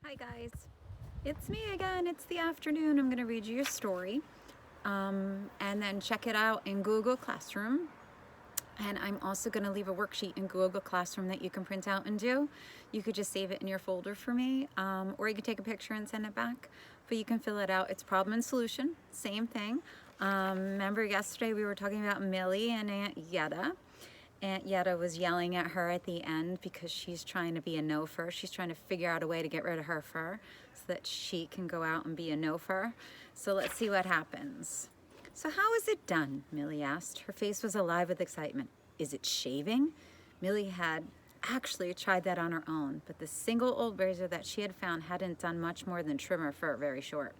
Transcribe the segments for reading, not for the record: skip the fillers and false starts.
Hi guys, it's me again. It's the afternoon. I'm going to read you your story and then check it out in Google Classroom. And I'm also going to leave a worksheet in Google Classroom that you can print out and do. You could just save it in your folder for me, or you can take a picture and send it back, but you can fill it out. It's problem and solution, same thing. Remember yesterday we were talking about Millie and Aunt Yetta. Aunt Yetta was yelling at her at the end because she's trying to be a no fur. She's trying to figure out a way to get rid of her fur so that she can go out and be a no fur. So let's see what happens. So how is it done? Millie asked. Her face was alive with excitement. Is it shaving? Millie had actually tried that on her own, but the single old razor that she had found hadn't done much more than trim her fur very short,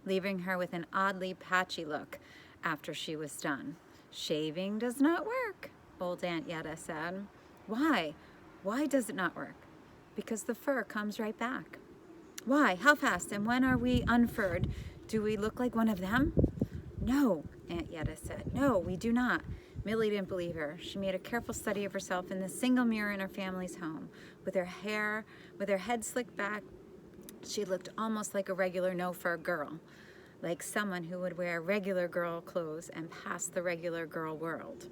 leaving her with an oddly patchy look after she was done. Shaving does not work, old Aunt Yetta said. Why? Why does it not work? Because the fur comes right back. Why? How fast? And when are we unfurred? Do we look like one of them? No, Aunt Yetta said. No, we do not. Millie didn't believe her. She made a careful study of herself in the single mirror in her family's home. With her head slicked back, she looked almost like a regular no-fur girl, like someone who would wear regular girl clothes and pass the regular girl world.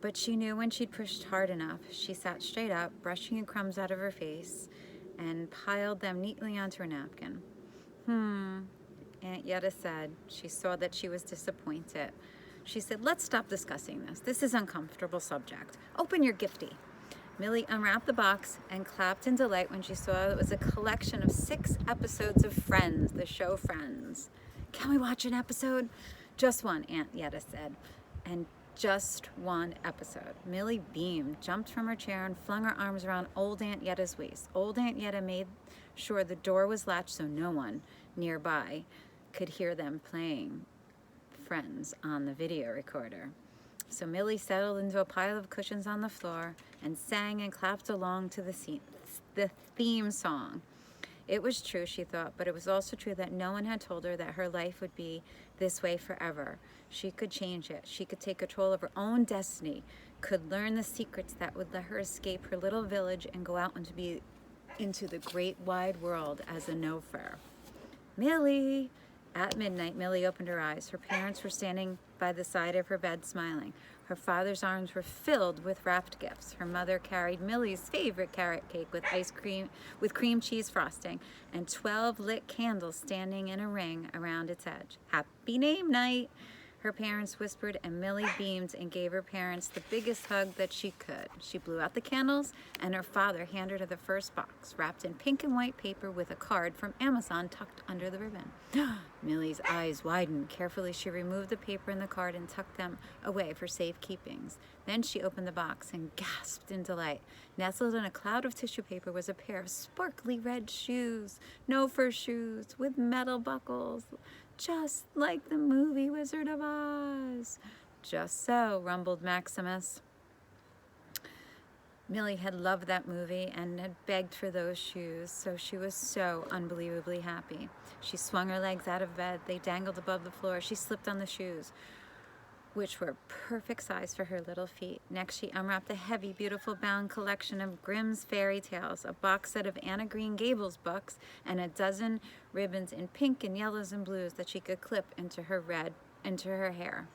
But she knew when she'd pushed hard enough. She sat straight up, brushing the crumbs out of her face, and piled them neatly onto her napkin. Aunt Yetta said. She saw that she was disappointed. She said, let's stop discussing this. This is an uncomfortable subject. Open your gifty. Millie unwrapped the box and clapped in delight when she saw it was a collection of 6 episodes of Friends, the show Friends. Can we watch an episode? Just one, Aunt Yetta said. And just one episode. Millie beamed, jumped from her chair, and flung her arms around old Aunt Yetta's waist. Old Aunt Yetta made sure the door was latched so no one nearby could hear them playing Friends on the video recorder. So Millie settled into a pile of cushions on the floor and sang and clapped along to the theme song. It was true, she thought, but it was also true that no one had told her that her life would be this way forever. She could change it. She could take control of her own destiny, could learn the secrets that would let her escape her little village and go out into the great wide world as a no-fur. Millie! At midnight, Millie opened her eyes. Her parents were standing by the side of her bed smiling. Her father's arms were filled with wrapped gifts. Her mother carried Millie's favorite carrot cake with cream cheese frosting and 12 lit candles standing in a ring around its edge. Happy name night, her parents whispered, and Millie beamed and gave her parents the biggest hug that she could. She blew out the candles, and her father handed her the first box, wrapped in pink and white paper with a card from Amazon tucked under the ribbon. Millie's eyes widened. Carefully, she removed the paper and the card and tucked them away for safekeepings. Then she opened the box and gasped in delight. Nestled in a cloud of tissue paper was a pair of sparkly red shoes, no-fur shoes with metal buckles, just like the movie Wizard of Oz. Just so, rumbled Maximus. Millie had loved that movie and had begged for those shoes, so she was so unbelievably happy. She swung her legs out of bed. They dangled above the floor. She slipped on the shoes, which were perfect size for her little feet. Next, she unwrapped a heavy, beautiful bound collection of Grimm's fairy tales, a box set of Anna Green Gables books, and a dozen ribbons in pink and yellows and blues that she could clip into her hair.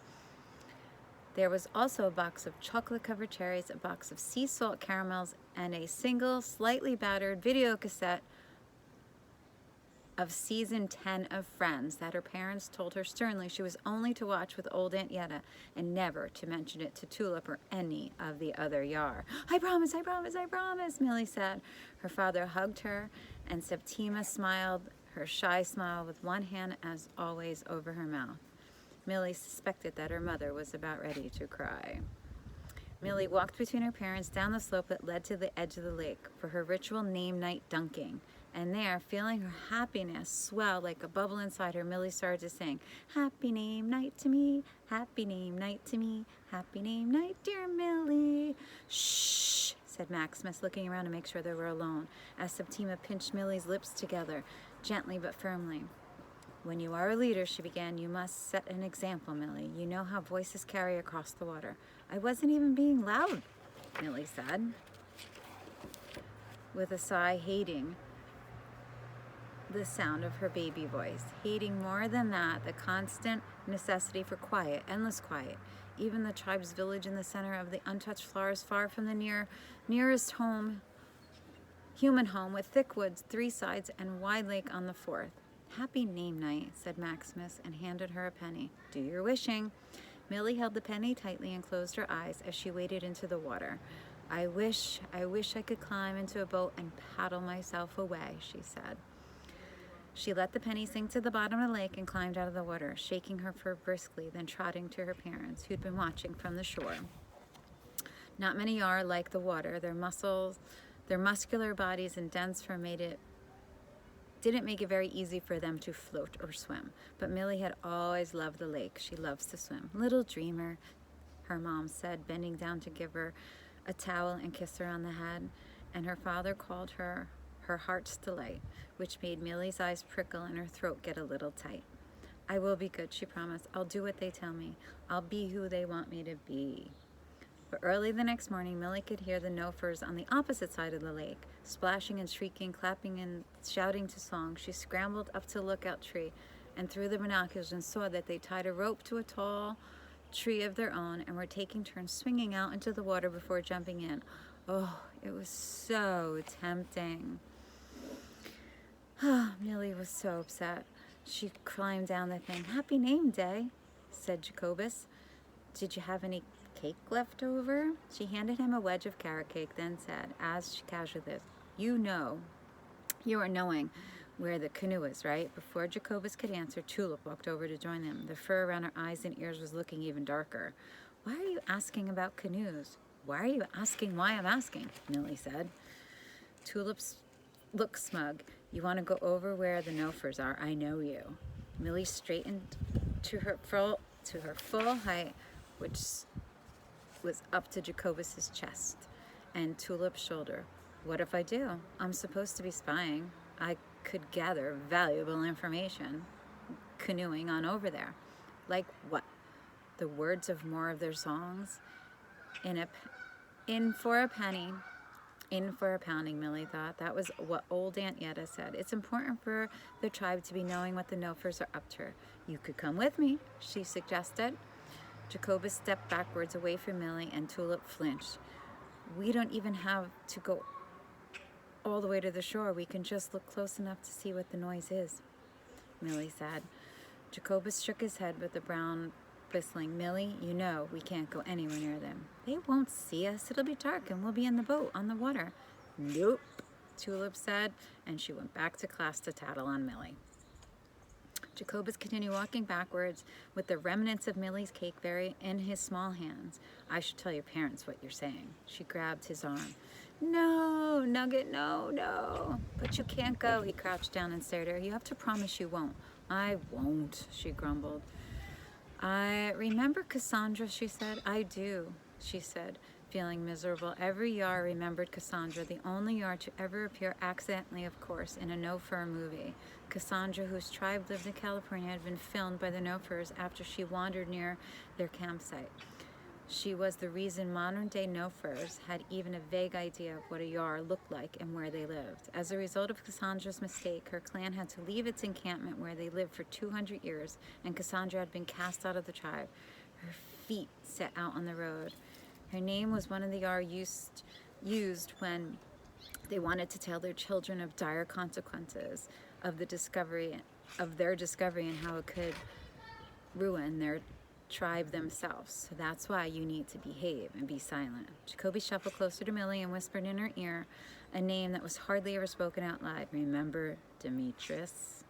There was also a box of chocolate-covered cherries, a box of sea salt caramels, and a single, slightly battered video cassette of season 10 of Friends that her parents told her sternly she was only to watch with old Aunt Yetta and never to mention it to Tulip or any of the other Yar. I promise, I promise, I promise, Millie said. Her father hugged her, and Septima smiled her shy smile with one hand, as always, over her mouth. Millie suspected that her mother was about ready to cry. Millie walked between her parents down the slope that led to the edge of the lake for her ritual name night dunking. And there, feeling her happiness swell like a bubble inside her, Millie started to sing, Happy name night to me, happy name night to me, happy name night, dear Millie. Shh, said Maximus, looking around to make sure they were alone, as Septima pinched Millie's lips together, gently but firmly. When you are a leader, she began, you must set an example, Millie. You know how voices carry across the water. I wasn't even being loud, Millie said, with a sigh, hating the sound of her baby voice, hating more than that the constant necessity for quiet, endless quiet. Even the tribe's village in the center of the untouched forest, far from the nearest home, human home, with thick woods 3 sides and wide lake on the 4th. Happy name night, said Maximus, and handed her a penny. Do your wishing. Millie held the penny tightly and closed her eyes as she waded into the water. I wish I could climb into a boat and paddle myself away, she said. She let the penny sink to the bottom of the lake and climbed out of the water, shaking her fur briskly, then trotting to her parents, who'd been watching from the shore. Not many are like the water. Their muscular bodies and dense fur didn't make it very easy for them to float or swim. But Millie had always loved the lake. She loves to swim. Little dreamer, her mom said, bending down to give her a towel and kiss her on the head. And her father called her heart's delight, which made Millie's eyes prickle and her throat get a little tight. I will be good, she promised. I'll do what they tell me. I'll be who they want me to be. But early the next morning, Millie could hear the no-furs on the opposite side of the lake, splashing and shrieking, clapping and shouting to song. She scrambled up to the lookout tree and threw the binoculars and saw that they tied a rope to a tall tree of their own and were taking turns swinging out into the water before jumping in. Oh, it was so tempting. Millie was so upset. She climbed down the thing. Happy name day, said Jacobus. Did you have any cake left over? She handed him a wedge of carrot cake, then said, as she casually said, you are knowing where the canoe is, right? Before Jacobus could answer, Tulip walked over to join them. The fur around her eyes and ears was looking even darker. Why are you asking about canoes? Why are you asking why I'm asking? Millie said. Tulip looked smug. You want to go over where the no-furs are? I know you. Millie straightened to her full height, which was up to Jacobus's chest and Tulip's shoulder. What if I do? I'm supposed to be spying. I could gather valuable information canoeing on over there. Like what? The words of more of their songs? In for a penny. In for a pounding, Millie thought. That was what old Aunt Yetta said. It's important for the tribe to be knowing what the no-furs are up to. You could come with me, she suggested. Jacobus stepped backwards away from Millie and Tulip flinched. We don't even have to go all the way to the shore. We can just look close enough to see what the noise is, Millie said. Jacobus shook his head with the brown whistling. Millie, you know we can't go anywhere near them. They won't see us. It'll be dark and we'll be in the boat on the water. Nope, Tulip said, and she went back to class to tattle on Millie. Jacobus continued walking backwards with the remnants of Millie's cake very in his small hands. I should tell your parents what you're saying. She grabbed his arm. No, Nugget, no. But you can't go. He crouched down and stared at her. You have to promise you won't. I won't, she grumbled. I remember Cassandra, she said. I do, she said, feeling miserable. Every Yar remembered Cassandra, the only Yar to ever appear accidentally, of course, in a no-fur movie. Cassandra, whose tribe lived in California, had been filmed by the no-furs after she wandered near their campsite. She was the reason modern-day no-furs had even a vague idea of what a Yar looked like and where they lived. As a result of Cassandra's mistake, her clan had to leave its encampment where they lived for 200 years, and Cassandra had been cast out of the tribe. Her feet set out on the road. Her name was one of the Yar used when they wanted to tell their children of dire consequences of their discovery and how it could ruin their tribe themselves. So that's why you need to behave and be silent. Jacoby shuffled closer to Millie and whispered in her ear a name that was hardly ever spoken out loud. Remember Demetrius?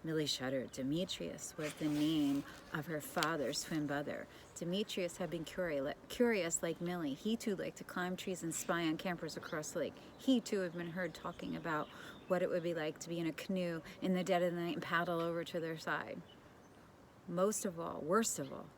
Millie shuddered. Demetrius was the name of her father's twin brother. Demetrius had been curious like Millie. He too liked to climb trees and spy on campers across the lake. He too had been heard talking about what it would be like to be in a canoe in the dead of the night and paddle over to their side. Worst of all,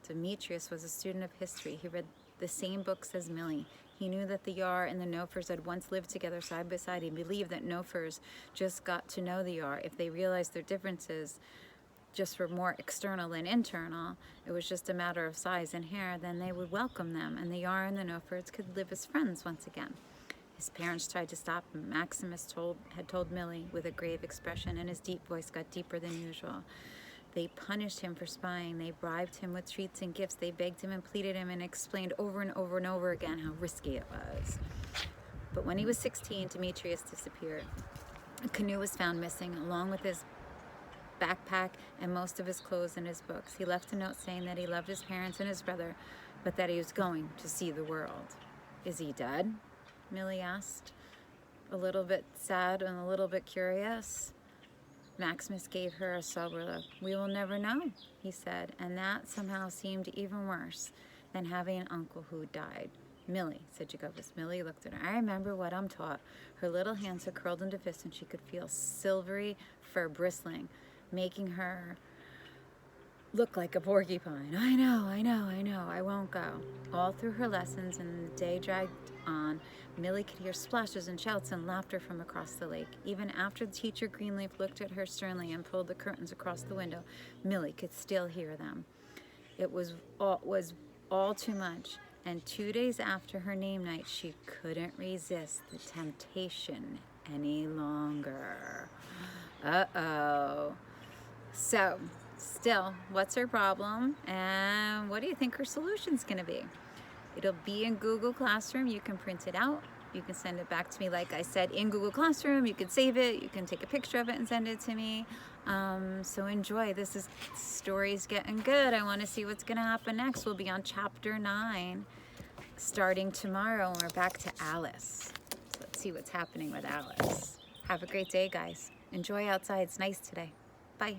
Demetrius was a student of history. He read the same books as Millie. He knew that the Yar and the no-furs had once lived together side by side. He believed that no-furs just got to know the Yar. If they realized their differences just were more external than internal, it was just a matter of size and hair, then they would welcome them, and the Yar and the no-furs could live as friends once again. His parents tried to stop him. Maximus had told Millie with a grave expression, and his deep voice got deeper than usual. They punished him for spying. They bribed him with treats and gifts. They begged him and pleaded him and explained over and over and over again how risky it was. But when he was 16, Demetrius disappeared. A canoe was found missing, along with his backpack and most of his clothes and his books. He left a note saying that he loved his parents and his brother, but that he was going to see the world. Is he dead? Millie asked, a little bit sad and a little bit curious. Maximus gave her a sober look. We will never know, he said, and that somehow seemed even worse than having an uncle who died. Millie, said Jacobus. Millie looked at her. I remember what I'm taught. Her little hands had curled into fists, and she could feel silvery fur bristling, making her look like a porcupine. I know, I won't go. All through her lessons, and the day dragged on, Millie could hear splashes and shouts and laughter from across the lake. Even after the teacher Greenleaf looked at her sternly and pulled the curtains across the window, Millie could still hear them. It was all too much, and 2 days after her name night, she couldn't resist the temptation any longer. Uh-oh. So, still, what's her problem, and what do you think her solution's gonna be? It'll be in Google Classroom. You can print it out. You can send it back to me, like I said, in Google Classroom. You can save it. You can take a picture of it and send it to me. So enjoy. Story's getting good. I want to see what's going to happen next. We'll be on chapter 9 starting tomorrow, and we're back to Alice. So let's see what's happening with Alice. Have a great day, guys. Enjoy outside. It's nice today. Bye.